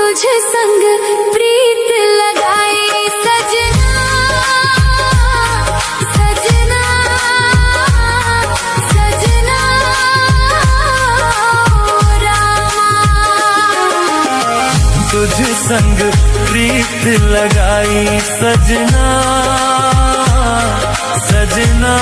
तुझ संग प्रीत लगाई सजना, सजना, सजना ओ रामा। तुझ संग प्रीत लगाई सजना, सजना